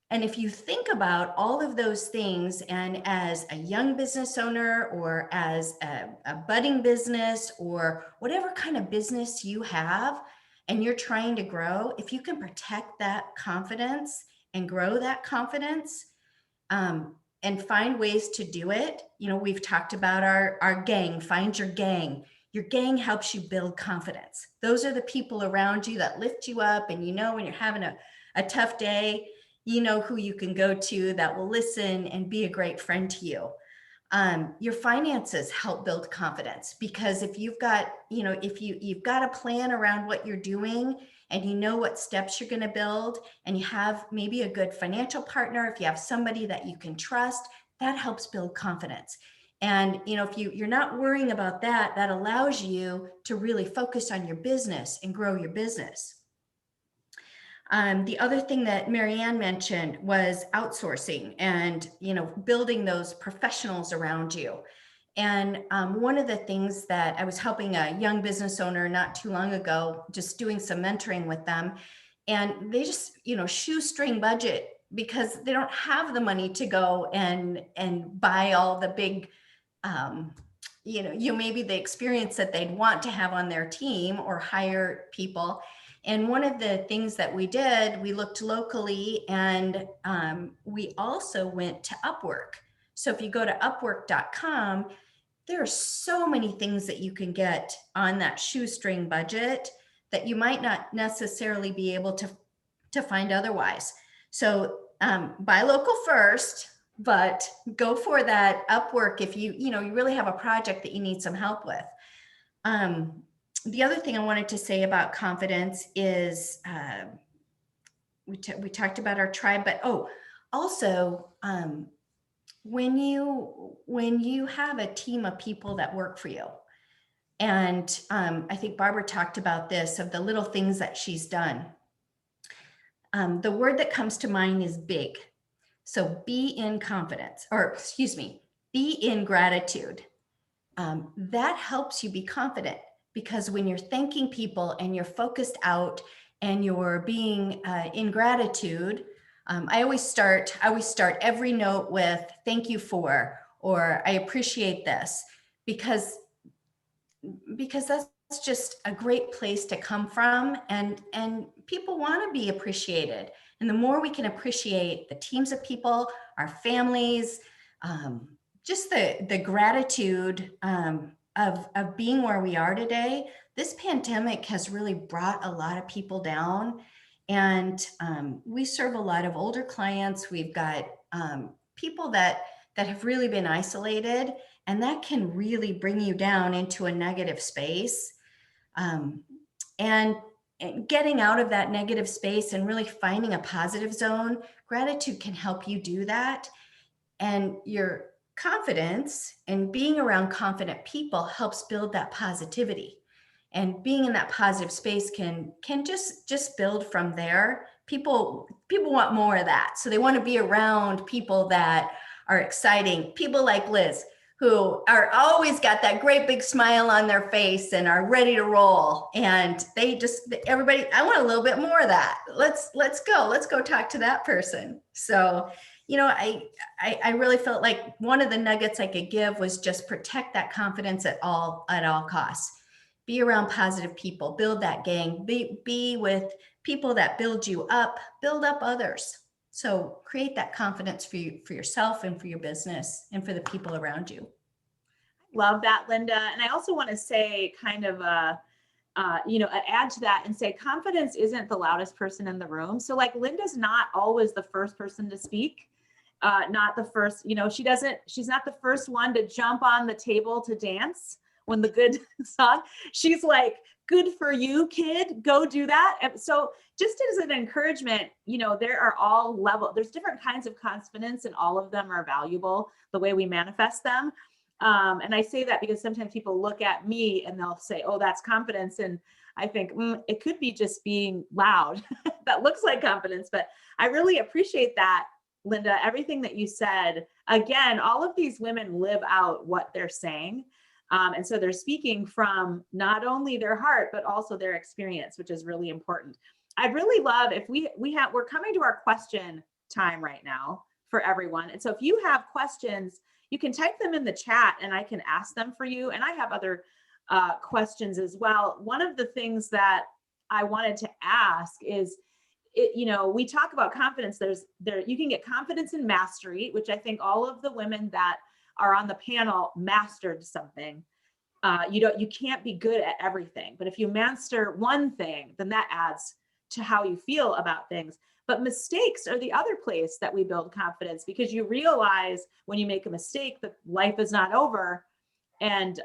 And if you think about all of those things, and as a young business owner or as a budding business or whatever kind of business you have and you're trying to grow, if you can protect that confidence and grow that confidence, and find ways to do it. You know, we've talked about our gang. Find your gang. Your gang helps you build confidence. Those are the people around you that lift you up, and you know when you're having a tough day, you know who you can go to that will listen and be a great friend to you. Your finances help build confidence, because if you've got, you know, if you've got a plan around what you're doing, and you know what steps you're going to build, and you have maybe a good financial partner, if you have somebody that you can trust, that helps build confidence. And, you know, if you're not worrying about that, that allows you to really focus on your business and grow your business. The other thing that Marianne mentioned was outsourcing and, you know, building those professionals around you. And one of the things that I was helping a young business owner not too long ago, just doing some mentoring with them, and they just, you know, shoestring budget because they don't have the money to go and buy all the big, you know, maybe the experience that they'd want to have on their team or hire people. And one of the things that we did, we looked locally, and we also went to Upwork. So if you go to upwork.com, there are so many things that you can get on that shoestring budget that you might not necessarily be able to find otherwise. So buy local first, but go for that Upwork if you really have a project that you need some help with. The other thing I wanted to say about confidence is we talked about our tribe, but also when you have a team of people that work for you, and I think Barbara talked about this, of the little things that she's done. The word that comes to mind is big. So be in confidence, or excuse me, be in gratitude. That helps you be confident, because when you're thanking people and you're focused out and you're being in gratitude, I always start every note with thank you for, or I appreciate this, because that's just a great place to come from, and people want to be appreciated. And the more we can appreciate the teams of people, our families, just the gratitude of being where we are today. This pandemic has really brought a lot of people down, and we serve a lot of older clients. We've got people that have really been isolated, and that can really bring you down into a negative space. And getting out of that negative space and really finding a positive zone, gratitude can help you do that. And your confidence and being around confident people helps build that positivity. And being in that positive space can just build from there. People want more of that. So they want to be around people that are exciting, people like Liz, who are always got that great big smile on their face and are ready to roll. And everybody, I want a little bit more of that. Let's go talk to that person. So, you know, I really felt like one of the nuggets I could give was just protect that confidence at all costs. Be around positive people, build that gang, be with people that build you up, build up others. So create that confidence for yourself and for your business and for the people around you. Love that, Linda. And I also want to say kind of add to that and say confidence isn't the loudest person in the room. So like Linda's not always the first person to speak, not the first, she's not the first one to jump on the table to dance when the good song. She's like, good for you, kid, go do that. And so just as an encouragement, there are all levels, there's different kinds of confidence, and all of them are valuable the way we manifest them. And I say that because sometimes people look at me and they'll say, oh, that's confidence. And I think it could be just being loud. That looks like confidence, but I really appreciate that, Linda, everything that you said. Again, all of these women live out what they're saying. And so they're speaking from not only their heart, but also their experience, which is really important. I'd really love if we're coming to our question time right now for everyone. And so if you have questions, you can type them in the chat and I can ask them for you. And I have other questions as well. One of the things that I wanted to ask is we talk about confidence. You can get confidence in mastery, which I think all of the women that are on the panel mastered something. You can't be good at everything, but if you master one thing, then that adds to how you feel about things. But mistakes are the other place that we build confidence, because you realize when you make a mistake that life is not over, and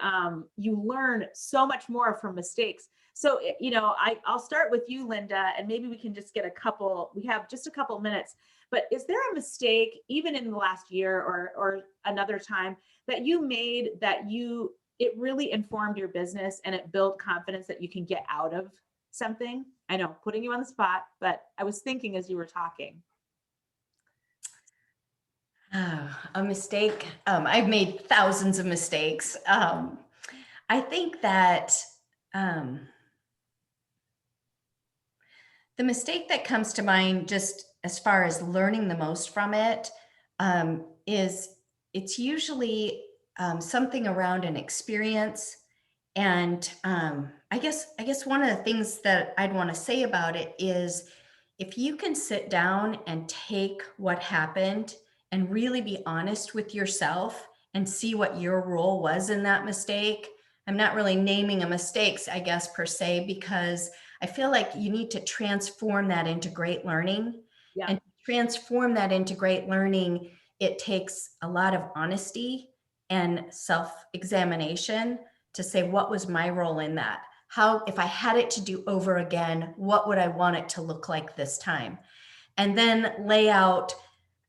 you learn so much more from mistakes. So, I'll start with you, Linda, and maybe we can just get we have just a couple minutes, but is there a mistake, even in the last year or another time, that you made it really informed your business and it built confidence that you can get out of something? I know, putting you on the spot, but I was thinking as you were talking. A mistake. I've made thousands of mistakes. I think that the mistake that comes to mind, just as far as learning the most from it, is it's usually something around an experience. And I guess one of the things that I'd want to say about it is, if you can sit down and take what happened and really be honest with yourself and see what your role was in that mistake. I'm not really naming a mistakes, I guess, per se, because I feel like you need to transform that into great learning. Yeah. And to transform that into great learning, it takes a lot of honesty and self-examination to say, what was my role in that? How, if I had it to do over again, what would I want it to look like this time? And then lay out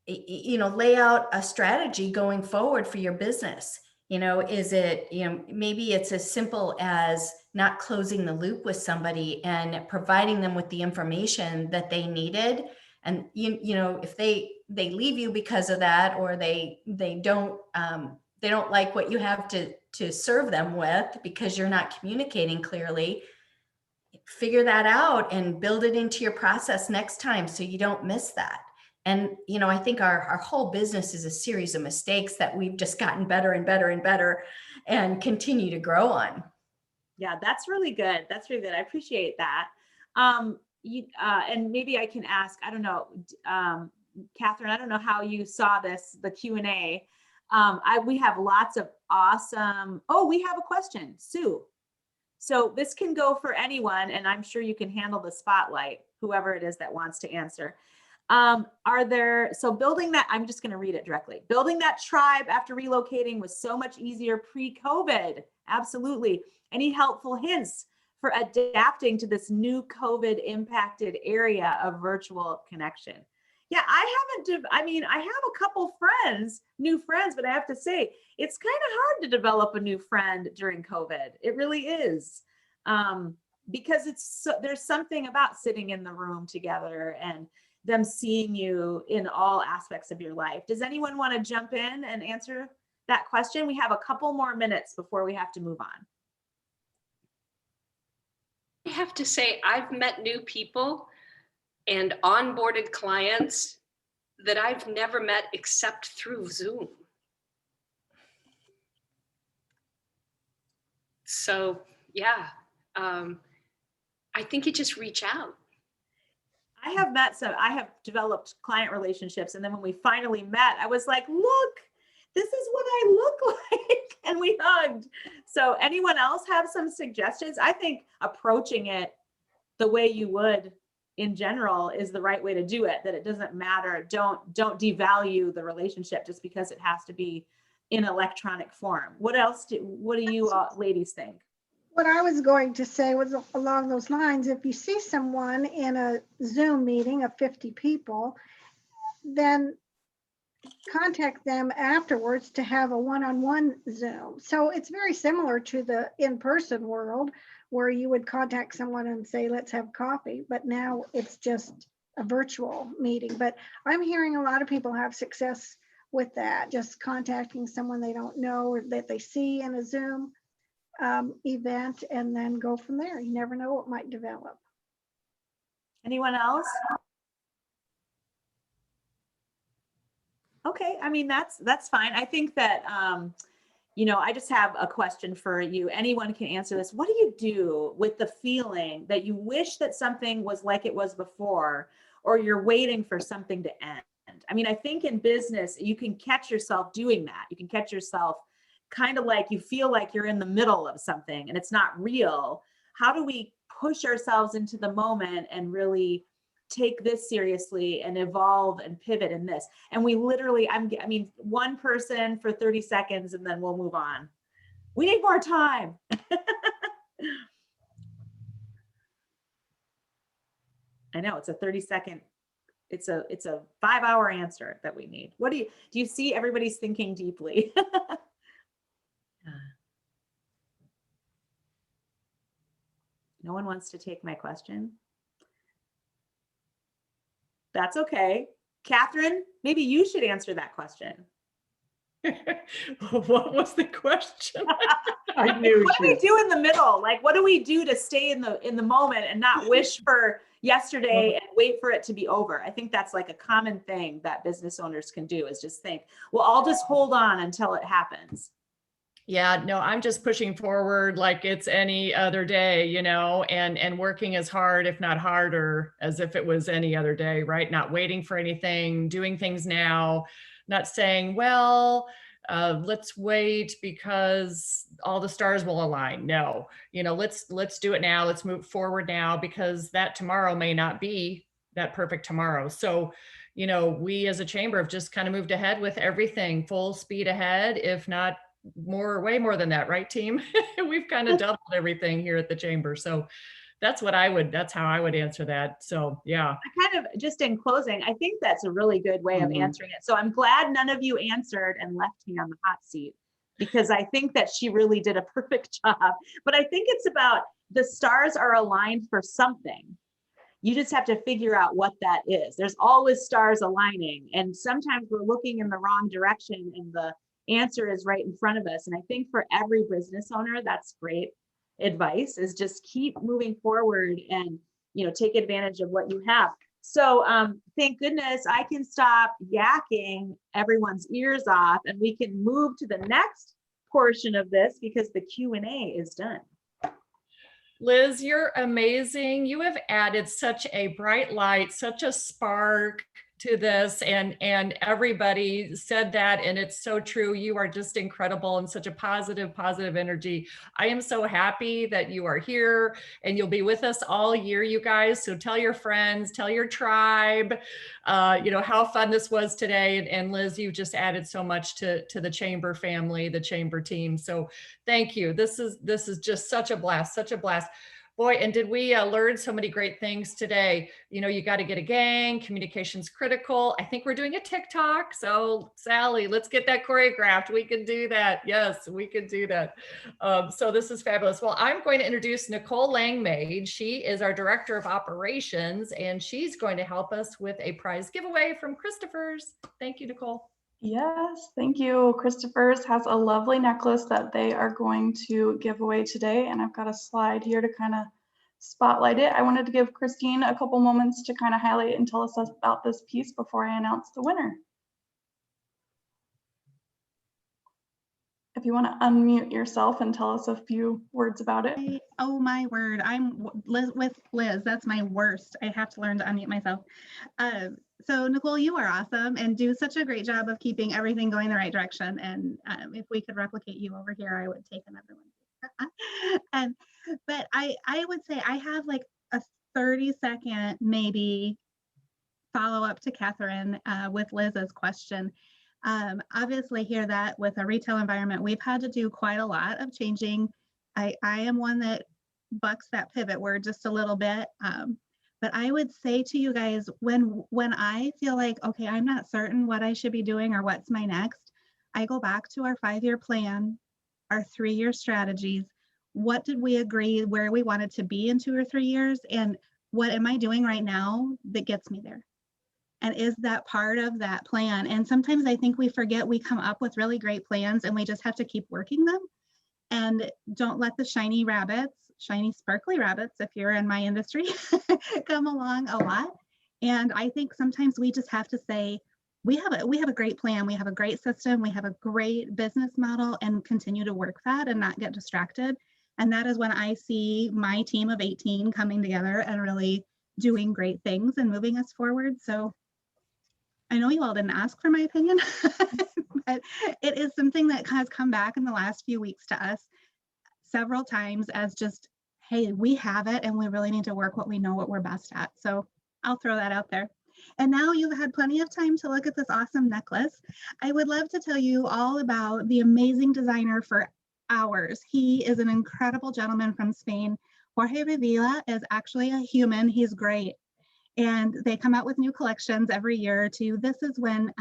a strategy going forward for your business. Is it, maybe it's as simple as not closing the loop with somebody and providing them with the information that they needed. And, if they leave you because of that, or they don't like what you have to serve them with because you're not communicating clearly, figure that out and build it into your process next time so you don't miss that. And, I think our whole business is a series of mistakes that we've just gotten better and better and better and continue to grow on. Yeah, that's really good. That's really good. I appreciate that. And maybe I can ask, I don't know, Catherine, I don't know how you saw the Q&A. We have lots of awesome, we have a question, Sue. So this can go for anyone, and I'm sure you can handle the spotlight, whoever it is that wants to answer. Building that, I'm just going to read it directly. Building that tribe after relocating was so much easier pre-COVID. Absolutely. Any helpful hints for adapting to this new COVID impacted area of virtual connection? Yeah, I have a couple new friends, but I have to say, it's kind of hard to develop a new friend during COVID. It really is. Because there's something about sitting in the room together and them seeing you in all aspects of your life. Does anyone want to jump in and answer that question? We have a couple more minutes before we have to move on. I have to say, I've met new people and onboarded clients that I've never met except through Zoom. So yeah, I think you just reach out. I have developed client relationships. And then when we finally met, I was like, look, this is what I look like. And we hugged. So anyone else have some suggestions? I think approaching it the way you would in general is the right way to do it, that it doesn't matter. Don't devalue the relationship just because it has to be in electronic form. What do you ladies think? What I was going to say was along those lines, if you see someone in a Zoom meeting of 50 people, then contact them afterwards to have a one-on-one Zoom. So it's very similar to the in-person world where you would contact someone and say, let's have coffee, but now it's just a virtual meeting. But I'm hearing a lot of people have success with that, just contacting someone they don't know or that they see in a Zoom event, and then go from there. You never know what might develop. Anyone else? Okay, I mean, that's fine. I think that, I just have a question for you. Anyone can answer this. What do you do with the feeling that you wish that something was like it was before, or you're waiting for something to end. I mean, I think in business, you can catch yourself doing that. You can catch yourself kind of like you feel like you're in the middle of something and it's not real. How do we push ourselves into the moment and really take this seriously and evolve and pivot in this? And we literally, I mean, one person for 30 seconds and then we'll move on. We need more time. I know it's a 30-second, it's a 5-hour answer that we need. What do you see everybody's thinking deeply? No one wants to take my question. That's okay. Catherine, maybe you should answer that question. What was the question? I knew What do we do in the middle? Like, what do we do to stay in the moment and not wish for yesterday and wait for it to be over? I think that's like a common thing that business owners can do, is just think, well, I'll just hold on until it happens. Yeah, no, I'm just pushing forward like it's any other day, you know, and working as hard, if not harder, as if it was any other day, right? Not waiting for anything, doing things now, not saying, well, let's wait because all the stars will align. No, you know, let's do it now. Let's move forward now, because that tomorrow may not be that perfect tomorrow. So, you know, we as a chamber have just kind of moved ahead with everything full speed ahead, if not more, way more than that, right, team? We've kind of doubled everything here at the chamber. So that's how I would answer that. So yeah. I kind of, just in closing, I think that's a really good way of answering it. So I'm glad none of you answered and left me on the hot seat, because I think that she really did a perfect job. But I think it's about, the stars are aligned for something. You just have to figure out what that is. There's always stars aligning, and sometimes we're looking in the wrong direction and the answer is right in front of us. And I think for every business owner, that's great advice, is just keep moving forward and, you know, take advantage of what you have. So thank goodness I can stop yakking everyone's ears off and we can move to the next portion of this, because the Q&A is done. Liz, you're amazing. You have added such a bright light, such a spark to this, and everybody said that, and it's so true. You are just incredible and such a positive energy. I am so happy that you are here, and you'll be with us all year, you guys. So tell your friends, tell your tribe, you know, how fun this was today. And Liz, you just added so much to the chamber family, the chamber team. So thank you. This is just such a blast, such a blast. Boy, and did we learn so many great things today. You know, you got to get a gang, communication's critical. I think we're doing a TikTok. So Sally, let's get that choreographed. We can do that. Yes, we can do that. So this is fabulous. Well, I'm going to introduce Nicole Langmaid. She is our Director of Operations, and she's going to help us with a prize giveaway from Christopher's. Thank you, Nicole. Yes, thank you. Christopher's has a lovely necklace that they are going to give away today, and I've got a slide here to kind of spotlight it. I wanted to give Christine a couple moments to kind of highlight and tell us about this piece before I announce the winner. If you want to unmute yourself and tell us a few words about it. Oh my word, I'm with Liz. That's my worst. I have to learn to unmute myself. So Nicole, you are awesome and do such a great job of keeping everything going the right direction. And if we could replicate you over here, I would take another one. But I would say I have like a 30-second maybe follow up to Catherine with Liz's question. Obviously hear that with a retail environment, we've had to do quite a lot of changing. I am one that bucks that pivot word just a little bit. But I would say to you guys, when I feel like, okay, I'm not certain what I should be doing or what's my next, I go back to our 5-year plan, our 3-year strategies. What did we agree where we wanted to be in 2 or 3 years? And what am I doing right now that gets me there? And is that part of that plan? And sometimes I think we forget we come up with really great plans and we just have to keep working them. And don't let the shiny sparkly rabbits, if you're in my industry, come along a lot. And I think sometimes we just have to say, we have a great plan, we have a great system, we have a great business model, and continue to work that and not get distracted. And that is when I see my team of 18 coming together and really doing great things and moving us forward. So I know you all didn't ask for my opinion, but it is something that has come back in the last few weeks to us several times as just, hey, we have it and we really need to work what we know what we're best at. So I'll throw that out there. And now you've had plenty of time to look at this awesome necklace. I would love to tell you all about the amazing designer for ours. He is an incredible gentleman from Spain. Jorge Revilla is actually a human. He's great. And they come out with new collections every year too. This is when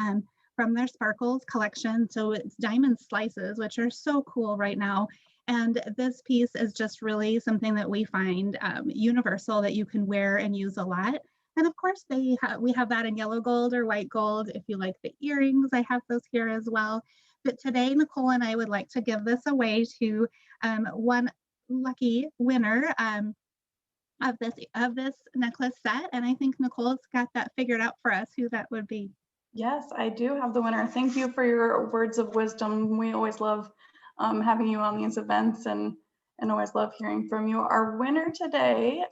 from their Sparkles collection. So it's diamond slices, which are so cool right now. And this piece is just really something that we find universal that you can wear and use a lot. And of course, we have that in yellow gold or white gold. If you like the earrings, I have those here as well. But today, Nicole and I would like to give this away to one lucky winner of this necklace set. And I think Nicole's got that figured out for us, who that would be. Yes, I do have the winner. Thank you for your words of wisdom. We always love having you on these events and always love hearing from you. Our winner today,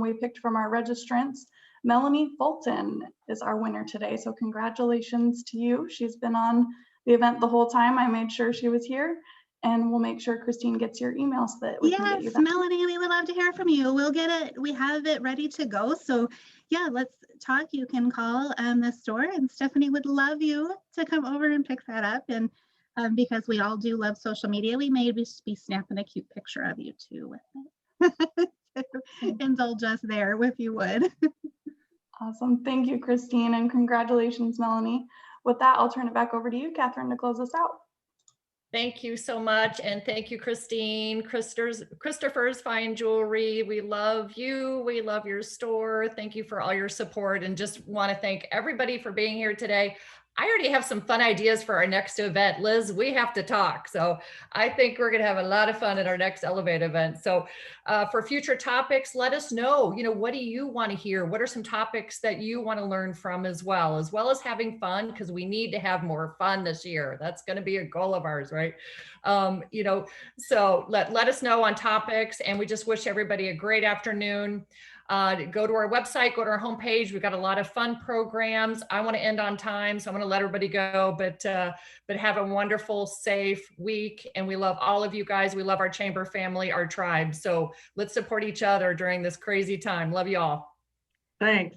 we picked from our registrants. Melanie Fulton is our winner today. So congratulations to you. She's been on the event the whole time. I made sure she was here, and we'll make sure Christine gets your email so that we can get you Yes, that. Melanie, we would love to hear from you. We'll get it. We have it ready to go. So yeah, let's talk. You can call the store, and Stephanie would love you to come over and pick that up. And because we all do love social media, we may be snapping a cute picture of you too with it. Indulge us there if you would. Awesome. Thank you, Christine, and congratulations, Melanie. With that, I'll turn it back over to you, Catherine, to close us out. Thank you so much. And thank you, Christine. Christopher's Fine Jewelry. We love you. We love your store. Thank you for all your support, and just want to thank everybody for being here today. I already have some fun ideas for our next event. Liz, we have to talk. So I think we're going to have a lot of fun at our next Elevate event. So for future topics, let us know, what do you want to hear? What are some topics that you want to learn from as well as having fun, because we need to have more fun this year. That's going to be a goal of ours, right? So let us know on topics, and we just wish everybody a great afternoon. Go to our website, go to our homepage. We've got a lot of fun programs. I want to end on time, so I'm going to let everybody go, but have a wonderful, safe week. And we love all of you guys. We love our chamber family, our tribe. So let's support each other during this crazy time. Love you all. Thanks.